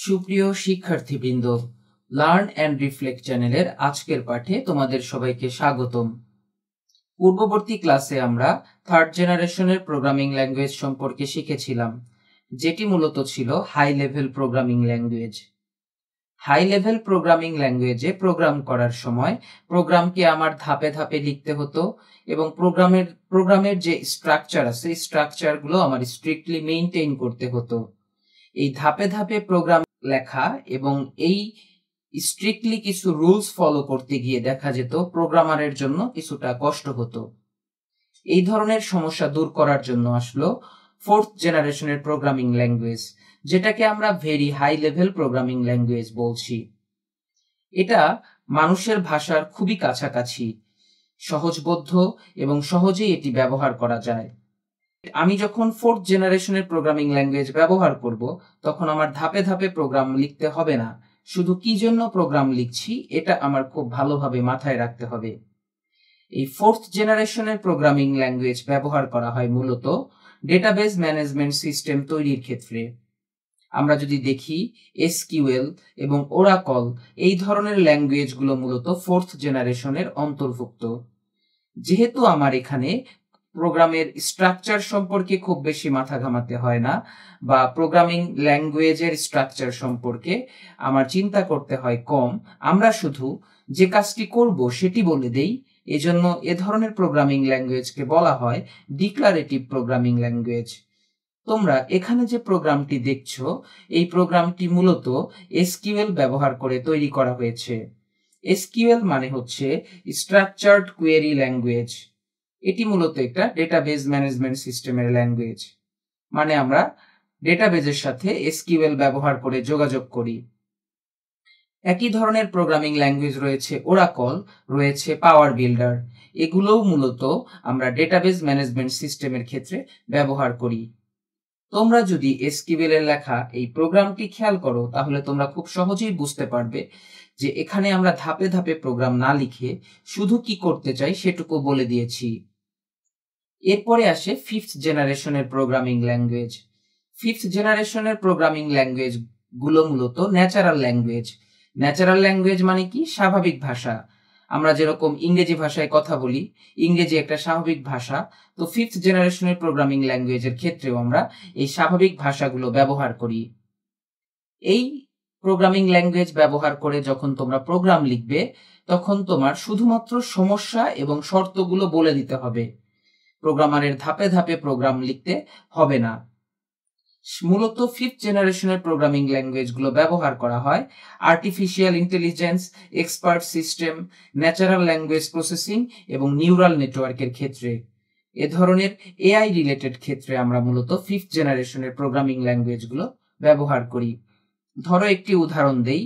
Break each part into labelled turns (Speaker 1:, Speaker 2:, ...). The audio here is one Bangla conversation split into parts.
Speaker 1: সুপ্রিয় শিক্ষার্থীবৃন্দ, লার্ন অ্যান্ড রিফ্লেক্ট চ্যানেলের আজকের পাঠে তোমাদের সবাইকে স্বাগতম। পূর্ববর্তী ক্লাসে আমরা থার্ড জেনারেশনের প্রোগ্রামিং ল্যাঙ্গুয়েজ সম্পর্কে শিখেছিলাম, যেটি মূলত ছিল high level programming language. High level programming ল্যাঙ্গুয়েজে প্রোগ্রাম করার সময় প্রোগ্রামকে আমার ধাপে ধাপে লিখতে হতো এবং প্রোগ্রামের যে স্ট্রাকচার আছে, স্ট্রাকচারগুলো আমার স্ট্রিক্টলি মেইনটেইন করতে হতো। এই ধাপে ধাপে প্রোগ্রাম লেখা এবং এই স্ট্রিক্টলি কিছু রুলস ফলো করতে গিয়ে দেখা যেত প্রোগ্রামারের জন্য কিছুটা কষ্ট হতো। এই ধরনের সমস্যা দূর করার জন্য আসলো ফোর্থ জেনারেশনের প্রোগ্রামিং ল্যাঙ্গুয়েজ, যেটাকে আমরা very high level programming language বলছি। এটা মানুষের ভাষার খুবই কাছাকাছি, সহজবোধ্য এবং সহজেই এটি ব্যবহার করা যায়। আমি যখন ফোর্থ জেনারেশনের প্রোগ্রামিং ল্যাঙ্গুয়েজ ব্যবহার করব, তখন আমার ধাপে ধাপে প্রোগ্রাম লিখতে হবে না। শুধু কি জন্য প্রোগ্রাম লিখছি এটা আমার খুব ভালোভাবে মাথায় রাখতে হবে। এই ফোর্থ জেনারেশনের প্রোগ্রামিং ল্যাঙ্গুয়েজ ব্যবহার করা হয় মূলত ডেটাবেজ ম্যানেজমেন্ট সিস্টেম তৈরির ক্ষেত্রে। আমরা যদি দেখি এসকিউএল এবং ওরাকল, এই ধরনের ল্যাঙ্গুয়েজগুলো মূলত ফোর্থ জেনারেশনের অন্তর্ভুক্ত। যেহেতু আমার এখানে প্রোগ্রামের স্ট্রাকচার সম্পর্কে খুব বেশি মাথা ঘামাতে হয় না, বা প্রোগ্রামিং ল্যাঙ্গুয়েজের স্ট্রাকচার সম্পর্কে আমার চিন্তা করতে হয় কম, আমরা শুধু যে কাজটি করব সেটি বলে দেই। এজন্য এ ধরনের প্রোগ্রামিং ল্যাঙ্গুয়েজকে বলা হয় ডিক্লারেটিভ প্রোগ্রামিং ল্যাঙ্গুয়েজ। তোমরা এখানে যে প্রোগ্রামটি দেখছো, এই প্রোগ্রামটি মূলত এসকিউএল ব্যবহার করে তৈরি করা হয়েছে। এসকিউএল মানে হচ্ছে স্ট্রাকচার্ড কোয়েরি ল্যাঙ্গুয়েজ। এটি মূলত একটা ডেটাবেজ ম্যানেজমেন্ট সিস্টেমের ল্যাঙ্গুয়েজ, মানে আমরা ডেটাবেজের সাথে এসকিউএল ব্যবহার করে যোগাযোগ করি। একই ধরনের প্রোগ্রামিং ল্যাঙ্গুয়েজ রয়েছে ওরাকল, রয়েছে পাওয়ার বিল্ডার। এগুলোও মূলত আমরা ডেটাবেজ ম্যানেজমেন্ট সিস্টেমের ক্ষেত্রে ব্যবহার করি। তোমরা যদি এসকিউএল এর লেখা এই প্রোগ্রামটি খেয়াল করো, তাহলে তোমরা খুব সহজেই বুঝতে পারবে যে এখানে আমরা ধাপে ধাপে প্রোগ্রাম না লিখে শুধু কি করতে চাই সেটুকু বলে দিয়েছি। এরপরে আসে ফিফথ জেনারেশনের প্রোগ্রামিং ল্যাঙ্গুয়েজ। ফিফথ জেনারেশনের প্রোগ্রামিং ল্যাঙ্গুয়েজ গুলো মূলত ন্যাচারাল ল্যাঙ্গুয়েজ। ন্যাচারাল ল্যাঙ্গুয়েজ মানে কি? স্বাভাবিক ভাষা। আমরা যেরকম ইংরেজি ভাষায় কথা বলি, ইংরেজি একটা স্বাভাবিক ভাষা, তো ফিফথ জেনারেশনের প্রোগ্রামিং ল্যাঙ্গুয়েজের ক্ষেত্রেও আমরা এই স্বাভাবিক ভাষাগুলো ব্যবহার করি। এই প্রোগ্রামিং ল্যাঙ্গুয়েজ ব্যবহার করে যখন তোমরা প্রোগ্রাম লিখবে, তখন তোমার শুধুমাত্র সমস্যা এবং শর্তগুলো বলে দিতে হবে। প্রোগ্রামারের ধাপে ধাপে প্রোগ্রাম লিখতে হবে না। মূলত ফিফথ জেনারেশনের প্রোগ্রামিং ল্যাঙ্গুয়েজগুলো ব্যবহার করা হয় artificial intelligence, expert system, natural language processing এবং নিউরাল নেটওয়ার্কের ক্ষেত্রে। এ ধরনের এআই রিলেটেড ক্ষেত্রে আমরা মূলত ফিফথ জেনারেশনের প্রোগ্রামিং ল্যাঙ্গুয়েজগুলো ব্যবহার করি। ধরো একটি উদাহরণ দেই।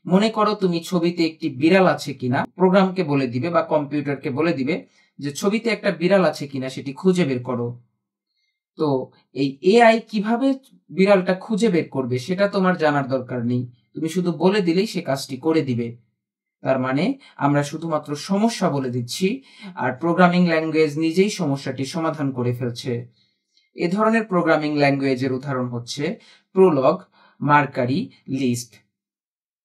Speaker 1: মনে করো তুমি ছবিতে একটি বিড়াল আছে কিনা প্রোগ্রামকে বলে দিবে বা কম্পিউটারকে বলে দিবে যে ছবিতে একটা বিড়াল আছে কিনা সেটি খুঁজে বের করো। তো এই এআই কিভাবে বিড়ালটা খুঁজে বের করবে সেটা তোমার জানার দরকার নেই, তুমি শুধু বলে দিলেই সে কাজটি করে দিবে। তার মানে আমরা শুধুমাত্র সমস্যা বলে দিচ্ছি, আর প্রোগ্রামিং ল্যাঙ্গুয়েজ নিজেই সমস্যাটি সমাধান করে ফেলছে। এ ধরনের প্রোগ্রামিং ল্যাঙ্গুয়েজের উদাহরণ হচ্ছে প্রোলগ, মার্কারি, লিস্ট।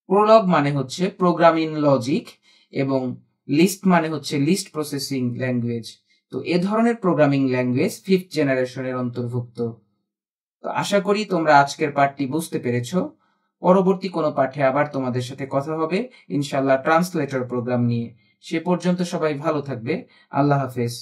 Speaker 1: প্রোলগ মানে হচ্ছে প্রোগ্রামিং লজিক এবং লিস্ট মানে হচ্ছে লিস্ট প্রসেসিং ল্যাঙ্গুয়েজ। তো এ ধরনের প্রোগ্রামিং ল্যাঙ্গুয়েজ ফিফথ জেনারেশনের অন্তর্ভুক্ত। তো আশা করি তোমরা আজকের পাঠটি বুঝতে পেরেছো। পরবর্তী কোনো পাঠে আবার তোমাদের সাথে কথা হবে ইনশাআল্লাহ ট্রান্সলেটর প্রোগ্রাম নিয়ে। সে পর্যন্ত সবাই ভালো থাকবে। আল্লাহ হাফেজ।